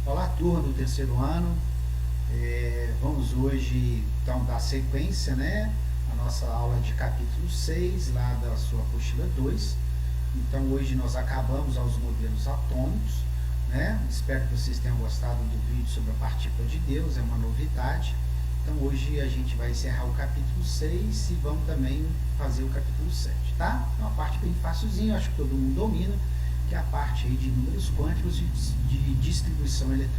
Olá, turma do terceiro ano. Vamos hoje então dar sequência, né, à nossa aula de capítulo 6, lá da sua apostila 2. Então hoje nós acabamos aos modelos atômicos, né? Espero que vocês tenham gostado do vídeo sobre a partícula de Deus, é uma novidade. Então hoje a gente vai encerrar o capítulo 6 e vamos também fazer o capítulo 7, tá? É uma parte bem facilzinha, acho que todo mundo domina, que é a parte aí de números quânticos e de distribuição eletrônica,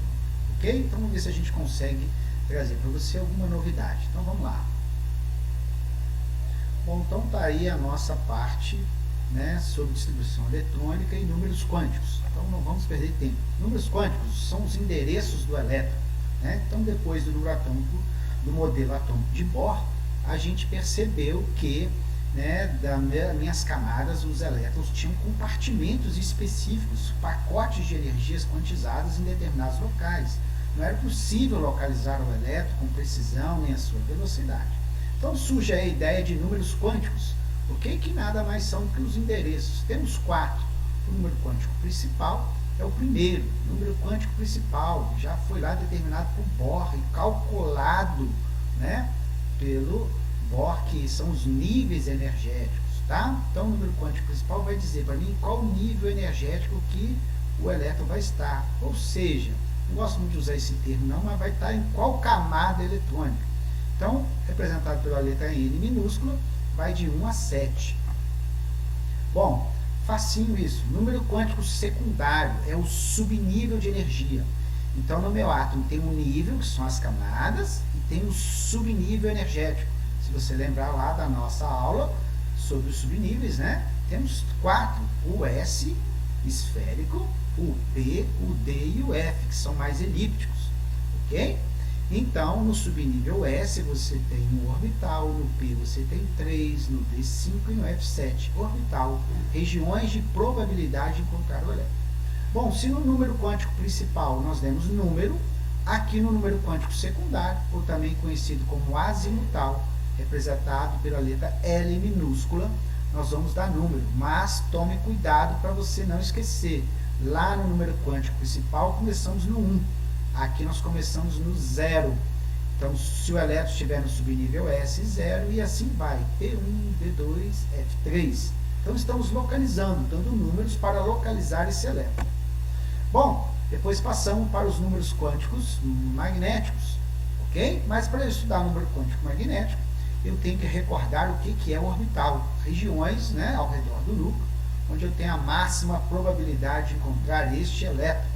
ok? Então vamos ver se a gente consegue trazer para você alguma novidade. Então vamos lá. Bom, então tá aí a nossa parte, né, sobre distribuição eletrônica e números quânticos. Então não vamos perder tempo. Números quânticos são os endereços do elétron, né? Então depois do número atômico, do modelo atômico de Bohr, a gente percebeu que, né, das minhas camadas, os elétrons tinham compartimentos específicos, pacotes de energias quantizadas em determinados locais. Não era possível localizar o elétron com precisão nem a sua velocidade. Então surge a ideia de números quânticos, porque que nada mais são que os endereços. Temos 4. O número quântico principal é o primeiro. O número quântico principal já foi lá determinado por Bohr e calculado, né, pelo Bohr, que são os níveis energéticos, tá? Então o número quântico principal vai dizer para mim qual nível energético que o elétron vai estar. Ou seja, não gosto muito de usar esse termo não, mas vai estar em qual camada eletrônica. Então, representado pela letra N minúscula, vai de 1 a 7. Bom, facinho isso. Número quântico secundário é o subnível de energia. Então, no meu átomo tem um nível, que são as camadas, e tem um subnível energético. Se você lembrar lá da nossa aula sobre os subníveis, né? Temos 4, o S esférico, o P, o D e o F, que são mais elípticos, ok? Então, no subnível S você tem um orbital, no P você tem 3, no D 5 e no F 7, orbital, regiões de probabilidade de encontrar o elétron. Bom, se no número quântico principal nós demos número, aqui no número quântico secundário, ou também conhecido como azimutal, representado pela letra L minúscula, nós vamos dar número, mas tome cuidado para você não esquecer. Lá no número quântico principal começamos no 1, aqui nós começamos no 0. Então, se o elétron estiver no subnível S, 0, e assim vai, P1, D2, F3. Então, estamos localizando, dando números para localizar esse elétron. Bom, depois passamos para os números quânticos magnéticos, ok? Mas para eu estudar número quântico magnético, eu tenho que recordar o que é o orbital, regiões, né, ao redor do núcleo, onde eu tenho a máxima probabilidade de encontrar este elétron.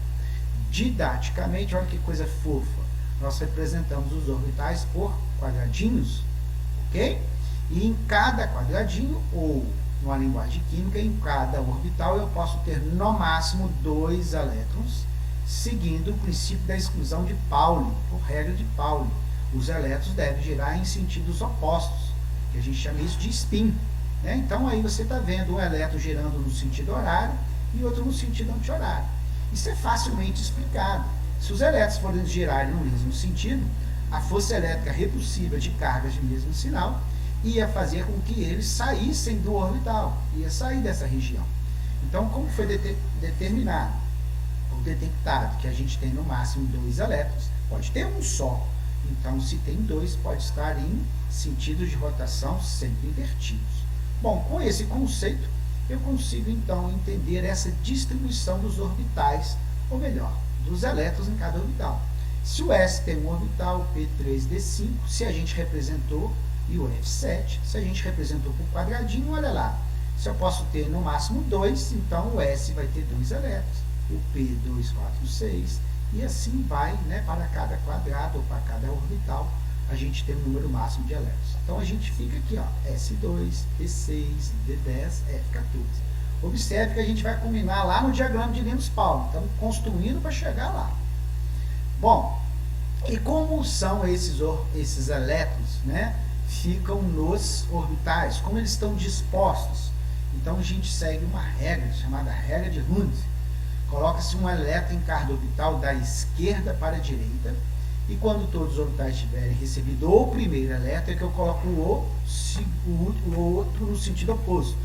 Didaticamente, olha que coisa fofa, nós representamos os orbitais por quadradinhos, ok? E em cada quadradinho, ou numa linguagem química, em cada orbital eu posso ter no máximo 2 elétrons, seguindo o princípio da exclusão de Pauli, por regra de Pauli. Os elétrons devem girar em sentidos opostos, que a gente chama isso de spin, né? Então aí você está vendo um elétron girando no sentido horário e outro no sentido anti-horário. Isso é facilmente explicado. Se os elétrons forem girarem no mesmo sentido, a força elétrica repulsiva de cargas de mesmo sinal ia fazer com que eles saíssem do orbital, ia sair dessa região. Então, como foi determinado ou detectado que a gente tem no máximo 2 elétrons, pode ter um só. Então, se tem 2, pode estar em sentidos de rotação sempre invertidos. Bom, com esse conceito, eu consigo então entender essa distribuição dos orbitais, ou melhor, dos elétrons em cada orbital. Se o S tem um orbital, P3D5, se a gente representou, e o F7, se a gente representou por quadradinho, olha lá, se eu posso ter no máximo 2, então o S vai ter 2 elétrons, o P 2, 4, 6, e assim vai, né, para cada quadrado ou para cada orbital, a gente tem um número máximo de elétrons. Então a gente fica aqui, ó, S2, P6, D10, F14. Observe que a gente vai combinar lá no diagrama de Linus-Pauling. Estamos construindo para chegar lá. Bom, e como são esses elétrons, né? Ficam nos orbitais, como eles estão dispostos. Então a gente segue uma regra chamada regra de Hund. Coloca-se um elétron em cada orbital da esquerda para a direita, e quando todos os orbitais tiverem recebido o primeiro elétron, é que eu coloco o outro no sentido oposto.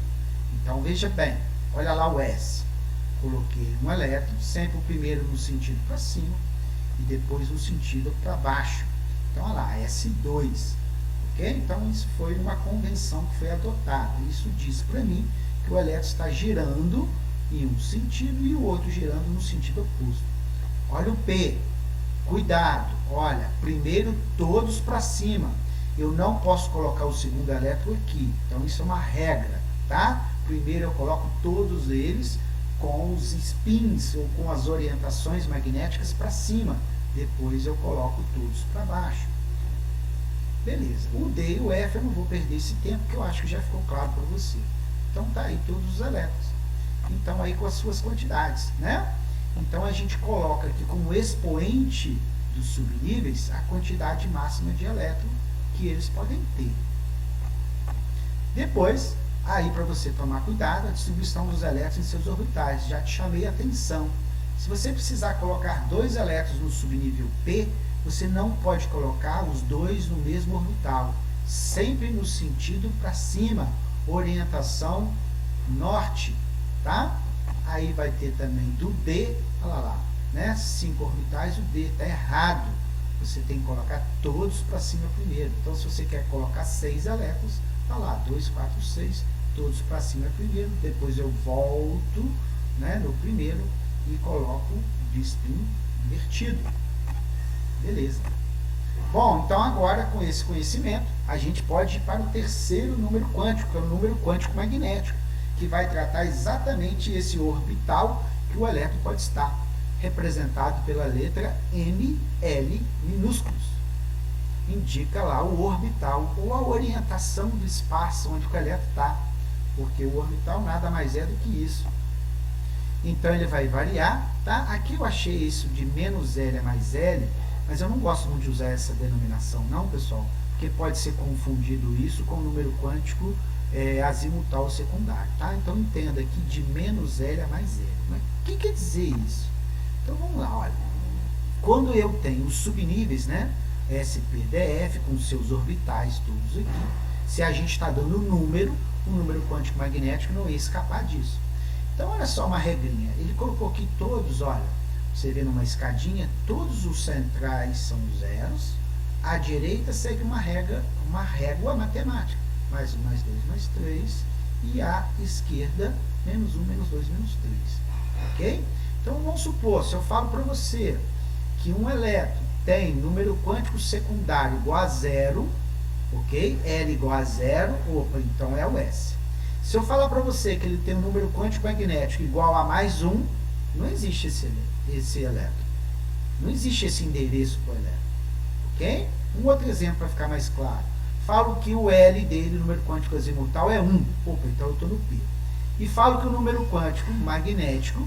Então veja bem, olha lá o S. Coloquei um elétron, sempre o primeiro no sentido para cima, e depois no sentido para baixo. Então, olha lá, S2. Ok? Então, isso foi uma convenção que foi adotada. Isso diz para mim que o elétron está girando em um sentido e o outro girando no sentido oposto. Olha o P. Cuidado. Olha, primeiro todos para cima. Eu não posso colocar o segundo elétron aqui. Então, isso é uma regra, tá? Primeiro eu coloco todos eles com os spins ou com as orientações magnéticas para cima. Depois eu coloco todos para baixo. Beleza. O D e o F eu não vou perder esse tempo, porque eu acho que já ficou claro para você. Então tá aí todos os elétrons. Então aí com as suas quantidades, né? Então a gente coloca aqui como expoente dos subníveis a quantidade máxima de elétron que eles podem ter. Depois, aí para você tomar cuidado, a distribuição dos elétrons em seus orbitais. Já te chamei a atenção. Se você precisar colocar 2 elétrons no subnível P, você não pode colocar os 2 no mesmo orbital. Sempre no sentido para cima, orientação norte, tá? Aí vai ter também do D, olha lá, né? 5 orbitais, o D está errado. Você tem que colocar todos para cima primeiro. Então, se você quer colocar 6 elétrons, tá lá, 2, 4, 6, todos para cima primeiro. Depois eu volto, né, no primeiro e coloco de spin invertido. Beleza. Bom, então agora com esse conhecimento, a gente pode ir para o terceiro número quântico, que é o número quântico magnético, que vai tratar exatamente esse orbital que o elétron pode estar, representado pela letra ML minúsculos. Indica lá o orbital, ou a orientação do espaço onde o elétron está, porque o orbital nada mais é do que isso. Então ele vai variar, tá? Aqui eu achei isso de menos L a mais L, mas eu não gosto muito de usar essa denominação não, pessoal, porque pode ser confundido isso com o número quântico azimutal secundário, tá? Então entenda aqui de menos L a mais L. Mas o que quer dizer isso? Então vamos lá, olha. Quando eu tenho os subníveis, né? SPDF com seus orbitais todos aqui, se a gente está dando número, o número quântico magnético não ia escapar disso. Então olha só uma regrinha. Ele colocou aqui todos, olha, você vê numa escadinha, todos os centrais são zeros, à direita segue uma régua matemática, mais 1, mais 2, mais 3, e à esquerda, menos 1, menos 2, menos 3. Ok? Então vamos supor, se eu falo para você que um elétron tem número quântico secundário igual a 0, ok? L igual a 0, opa, então é o S. Se eu falar para você que ele tem um número quântico magnético igual a mais 1, não existe esse elétron. Não existe esse endereço para o elétron. Ok? Um outro exemplo para ficar mais claro. Falo que o L dele, o número quântico azimutal, é 1. Opa, então eu estou no P. E falo que o número quântico magnético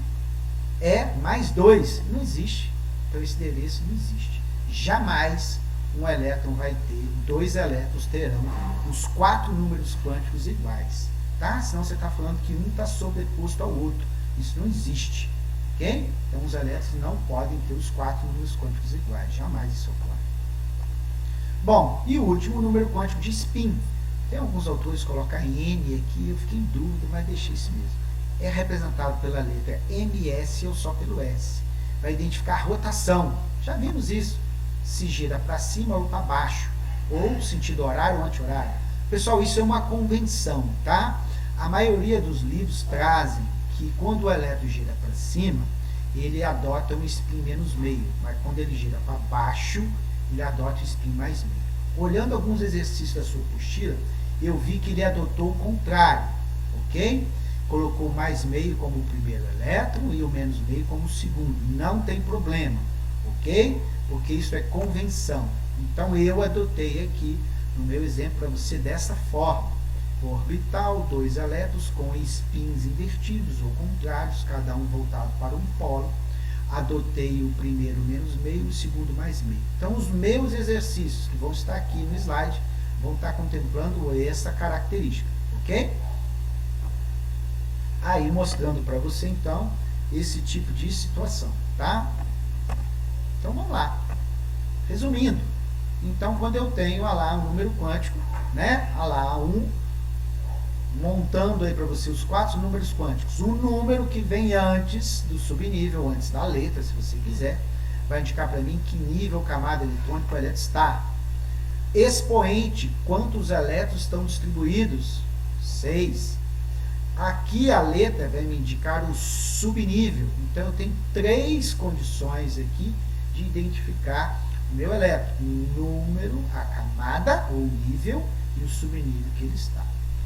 é mais 2. Não existe. Então esse endereço não existe. Jamais um elétron vai ter, 2 elétrons terão os 4 números quânticos iguais. Tá? Senão você está falando que um está sobreposto ao outro. Isso não existe. Ok? Então os elétrons não podem ter os 4 números quânticos iguais. Jamais isso ocorre. Bom, e o último, o número quântico de spin. Tem alguns autores que colocam N aqui, eu fiquei em dúvida, mas deixei isso mesmo. É representado pela letra MS ou só pelo S. Vai identificar a rotação. Já vimos isso. Se gira para cima ou para baixo. Ou sentido horário ou anti-horário. Pessoal, isso é uma convenção, tá? A maioria dos livros trazem que quando o elétron gira para cima, ele adota um spin menos meio. Mas quando ele gira para baixo, ele adota o spin mais meio. Olhando alguns exercícios da sua apostila, eu vi que ele adotou o contrário, ok? Colocou o mais meio como o primeiro elétron e o menos meio como o segundo. Não tem problema, ok? Porque isso é convenção. Então eu adotei aqui no meu exemplo para você dessa forma. Orbital, 2 elétrons com spins invertidos ou contrários, cada um voltado para um polo. Adotei o primeiro menos meio e o segundo mais meio. Então os meus exercícios que vão estar aqui no slide vão estar contemplando essa característica, ok? Aí mostrando para você então esse tipo de situação, tá? Então vamos lá. Resumindo, então quando eu tenho lá um número quântico, né? Lá montando aí para você os 4 números quânticos. O número que vem antes do subnível, antes da letra, se você quiser, vai indicar para mim que nível camada eletrônica o elétron está. Expoente, quantos elétrons estão distribuídos? 6. Aqui a letra vai me indicar o subnível. Então eu tenho 3 condições aqui de identificar o meu elétron: o número, a camada ou nível e o subnível que ele está.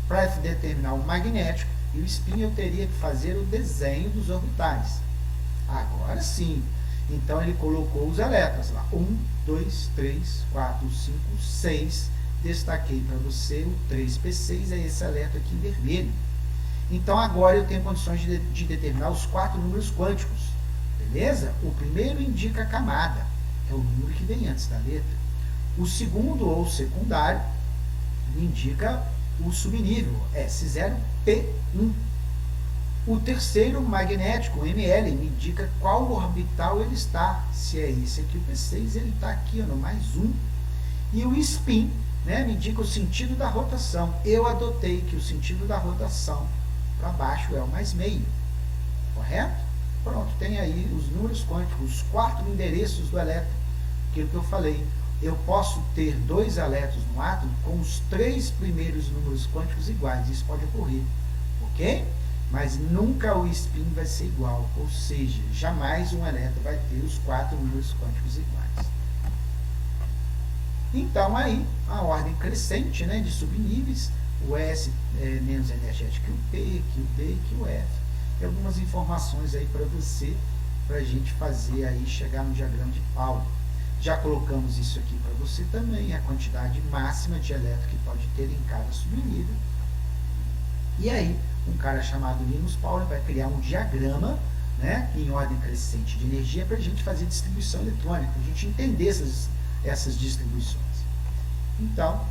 Para determinar o magnético e o spin, eu teria que fazer o desenho dos orbitais. Agora sim. Então ele colocou os elétrons lá. 1, 2, 3, 4, 5, 6. Destaquei para você o 3p6, é esse elétron aqui em vermelho. Então agora eu tenho condições de determinar os 4 números quânticos. Beleza? O primeiro indica a camada, é o número que vem antes da letra. O segundo, ou secundário, indica o subnível, S0P1. O terceiro, magnético, ML, me indica qual orbital ele está. Se é esse aqui, o P6, ele está aqui, no +1. E o spin, né, me indica o sentido da rotação. Eu adotei que o sentido da rotação para baixo é o +meio. Correto? Pronto, tem aí os números quânticos, os 4 endereços do elétron. Aquilo que eu falei. Eu posso ter 2 elétrons no átomo com os 3 primeiros números quânticos iguais. Isso pode ocorrer. Ok? Mas nunca o spin vai ser igual. Ou seja, jamais um elétron vai ter os 4 números quânticos iguais. Então aí, a ordem crescente, né, de subníveis. O S é menos energético que o P, que o D e que o F. Tem algumas informações aí para você, para a gente fazer aí, chegar no diagrama de Pauli. Já colocamos isso aqui para você também, a quantidade máxima de elétron que pode ter em cada subnível. E aí, um cara chamado Linus Pauling vai criar um diagrama, né, em ordem crescente de energia para a gente fazer distribuição eletrônica, para a gente entender essas distribuições. Então,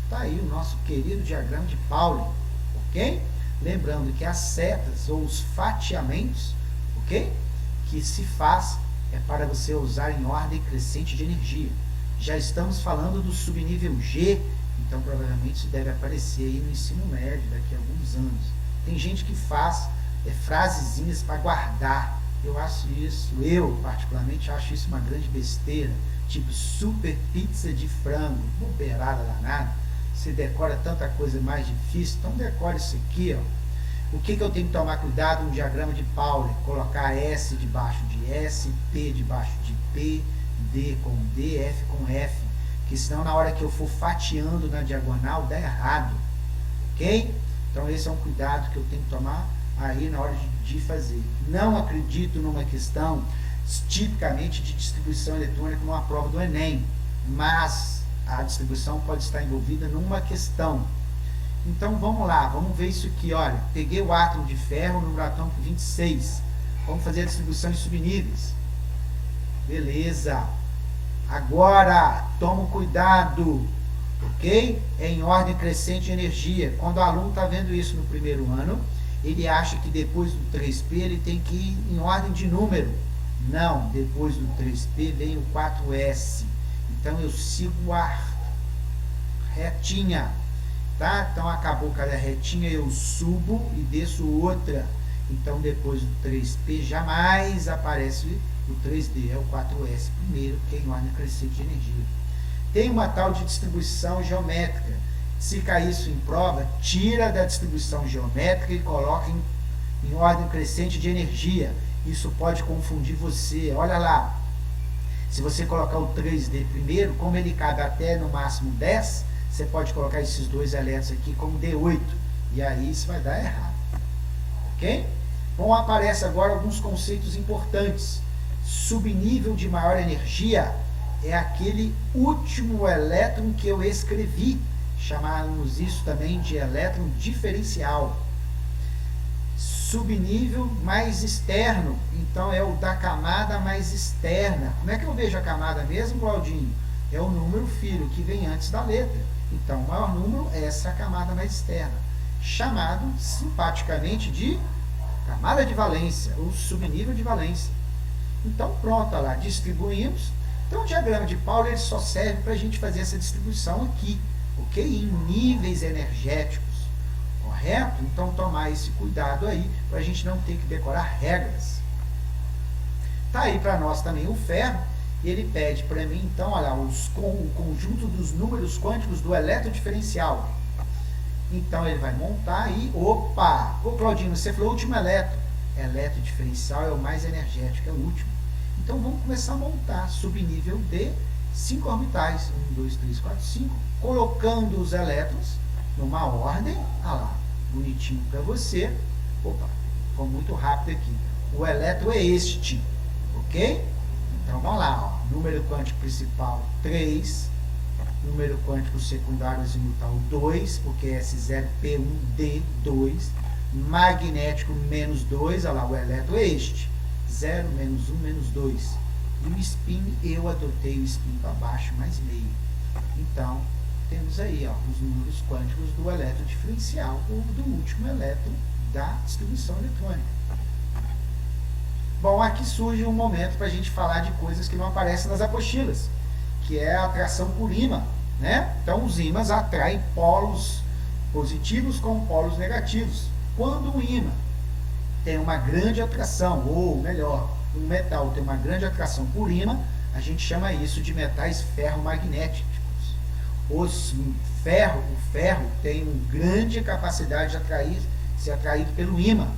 está aí o nosso querido diagrama de Pauling, ok? Lembrando que as setas ou os fatiamentos, ok? Que se faz é para você usar em ordem crescente de energia. Já estamos falando do subnível G, então provavelmente isso deve aparecer aí no ensino médio daqui a alguns anos. Tem gente que faz frasezinhas para guardar. Eu particularmente acho isso uma grande besteira, tipo super pizza de frango, bobeirada danada. Você decora tanta coisa mais difícil, então decora isso aqui, ó. O que eu tenho que tomar cuidado no diagrama de Pauling? Colocar S debaixo de S, P debaixo de P, D com D, F com F, que senão na hora que eu for fatiando na diagonal dá errado, ok? Então esse é um cuidado que eu tenho que tomar aí na hora de fazer. Não acredito numa questão tipicamente de distribuição eletrônica numa prova do Enem, mas a distribuição pode estar envolvida numa questão. Então vamos lá, vamos ver isso aqui, olha, peguei o átomo de ferro, número atômico 26, vamos fazer a distribuição em subníveis. Beleza. Agora, toma cuidado, ok? É em ordem crescente de energia. Quando o aluno está vendo isso no primeiro ano, ele acha que depois do 3P ele tem que ir em ordem de número. Não, depois do 3P vem o 4S. Então eu sigo a retinha. Tá? Então acabou cada retinha, eu subo e desço outra. Então depois do 3P jamais aparece o 3D, é o 4S primeiro, que é em ordem crescente de energia. Tem uma tal de distribuição geométrica. Se cair isso em prova, tira da distribuição geométrica e coloca em ordem crescente de energia. Isso pode confundir você. Olha lá, se você colocar o 3D primeiro, como ele cabe até no máximo 10, você pode colocar esses 2 elétrons aqui como D8, e aí isso vai dar errado, ok? Bom, aparece agora alguns conceitos importantes. Subnível de maior energia é aquele último elétron que eu escrevi, chamamos isso também de elétron diferencial. Subnível mais externo, então é o da camada mais externa. Como é que eu vejo a camada mesmo, Claudinho? É o número filho que vem antes da letra. Então, o maior número é essa camada mais externa, chamado simpaticamente de camada de valência, ou subnível de valência. Então, pronto, lá, distribuímos. Então, o diagrama de Pauli ele só serve para a gente fazer essa distribuição aqui, ok? Em níveis energéticos, correto? Então, tomar esse cuidado aí, para a gente não ter que decorar regras. Tá aí para nós também o ferro, E ele pede para mim, então, olha, o conjunto dos números quânticos do elétron diferencial. Então ele vai montar e, opa, ô Claudinho, você falou último elétron. Elétron diferencial é o mais energético, é o último. Então vamos começar a montar subnível de 5 orbitais. 1, 2, 3, 4, 5. Colocando os elétrons numa ordem. Ah lá, bonitinho para você. Opa, ficou muito rápido aqui. O elétron é este, ok? Então vamos lá, ó. Número quântico principal 3. Número quântico secundário azimutal 2, porque é S0P1D2. Magnético menos 2, olha lá, o elétron é este. 0, menos 1, menos 2. E o spin, eu adotei o spin para baixo, mais meio. Então, temos aí ó, os números quânticos do elétron diferencial, ou do último elétron da distribuição eletrônica. Bom, aqui surge um momento para a gente falar de coisas que não aparecem nas apostilas, que é a atração por ímã, né? Então, os ímãs atraem polos positivos com polos negativos. Quando um ímã tem uma grande atração, ou melhor, um metal tem uma grande atração por ímã, a gente chama isso de metais ferromagnéticos. O ferro tem uma grande capacidade de ser atraído pelo ímã,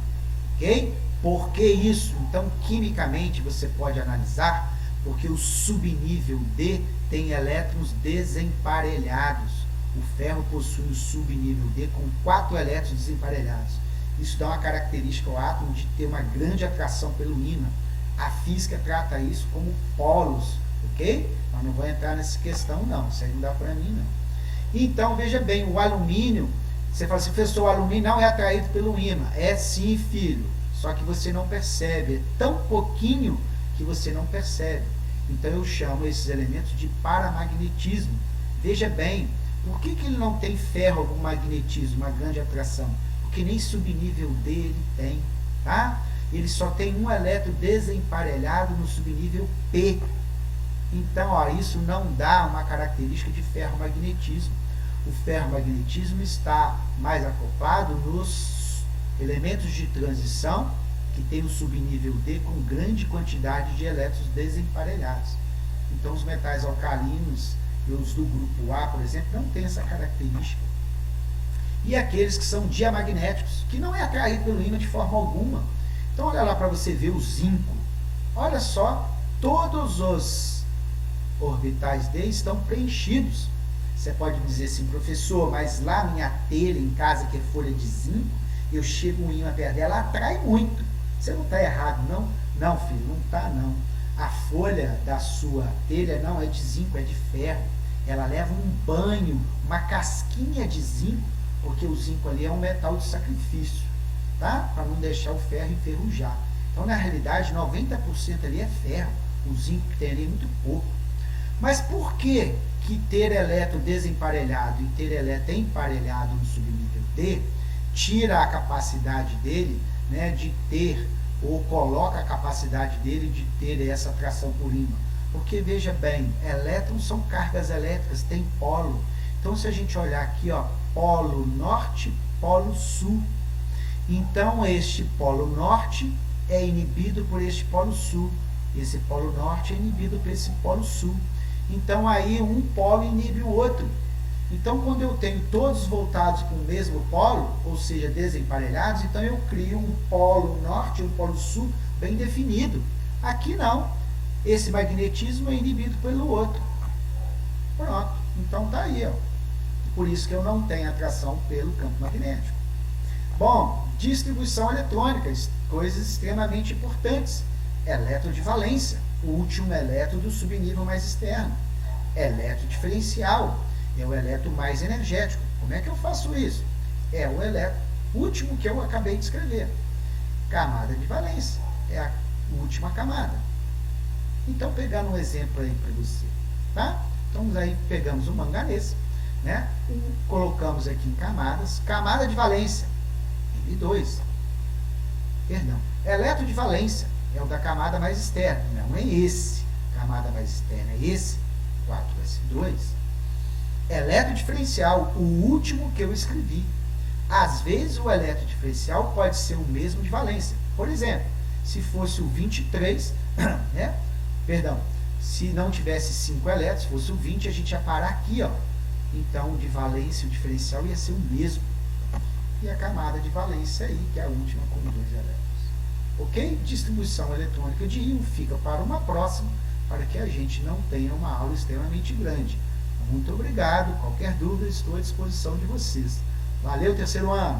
ok? Por que isso? Então, quimicamente, você pode analisar, porque o subnível D tem elétrons desemparelhados. O ferro possui o subnível D com 4 elétrons desemparelhados. Isso dá uma característica ao átomo de ter uma grande atração pelo ímã. A física trata isso como polos, ok? Mas não vou entrar nessa questão, não. Isso aí não dá para mim, não. Então, veja bem, o alumínio, você fala assim, professor, o alumínio não é atraído pelo ímã. É sim, filho. Só que você não percebe. É tão pouquinho que você não percebe. Então, eu chamo esses elementos de paramagnetismo. Veja bem, por que ele não tem ferro com magnetismo, uma grande atração? Porque nem subnível D ele tem, tá? Ele só tem um elétron desemparelhado no subnível P. Então, ó, isso não dá uma característica de ferromagnetismo. O ferromagnetismo está mais acoplado nos elementos de transição, que tem o subnível D com grande quantidade de elétrons desemparelhados. Então, os metais alcalinos e os do grupo A, por exemplo, não têm essa característica. E aqueles que são diamagnéticos, que não é atraído pelo ímã de forma alguma. Então, olha lá para você ver o zinco. Olha só, todos os orbitais D estão preenchidos. Você pode dizer assim, professor, mas lá minha telha em casa, que é folha de zinco, eu chego um ímã perto dela, atrai muito. Você não está errado, não? Não, filho, não está, não. A folha da sua telha não é de zinco, é de ferro. Ela leva um banho, uma casquinha de zinco, porque o zinco ali é um metal de sacrifício, tá? Para não deixar o ferro enferrujar. Então, na realidade, 90% ali é ferro. O zinco que tem ali é muito pouco. Mas por que ter elétron desemparelhado e ter elétron emparelhado no subnível D tira a capacidade dele, né, de ter, ou coloca a capacidade dele de ter essa atração por ímã? Porque, veja bem, elétrons são cargas elétricas, tem polo. Então, se a gente olhar aqui, ó, polo norte, polo sul. Então, este polo norte é inibido por este polo sul. Esse polo norte é inibido por esse polo sul. Então, aí um polo inibe o outro. Então, quando eu tenho todos voltados para o mesmo polo, ou seja, desemparelhados, então eu crio um polo norte e um polo sul bem definido. Aqui não. Esse magnetismo é inibido pelo outro. Pronto. Então, tá aí, ó. Por isso que eu não tenho atração pelo campo magnético. Bom, distribuição eletrônica, coisas extremamente importantes. Elétron de valência, o último elétron do subnível mais externo. Elétron diferencial, é o elétron mais energético. Como é que eu faço isso? É o elétron último que eu acabei de escrever. Camada de valência, é a última camada. Então, pegando um exemplo aí para você, tá? Então, aí pegamos o manganês, né? Colocamos aqui em camadas. Camada de valência, N2. Perdão. Elétron de valência é o da camada mais externa. Não é esse. Camada mais externa é esse, 4s2. Elétron diferencial, o último que eu escrevi. Às vezes, o elétron diferencial pode ser o mesmo de valência. Por exemplo, se fosse o 23, né? Perdão, Se não tivesse 5 elétrons, fosse o 20, a gente ia parar aqui, ó. Então, de valência, o diferencial ia ser o mesmo. E a camada de valência aí, que é a última com 2 elétrons. Ok? Distribuição eletrônica de íon fica para uma próxima, para que a gente não tenha uma aula extremamente grande. Muito obrigado. Qualquer dúvida, estou à disposição de vocês. Valeu, terceiro ano!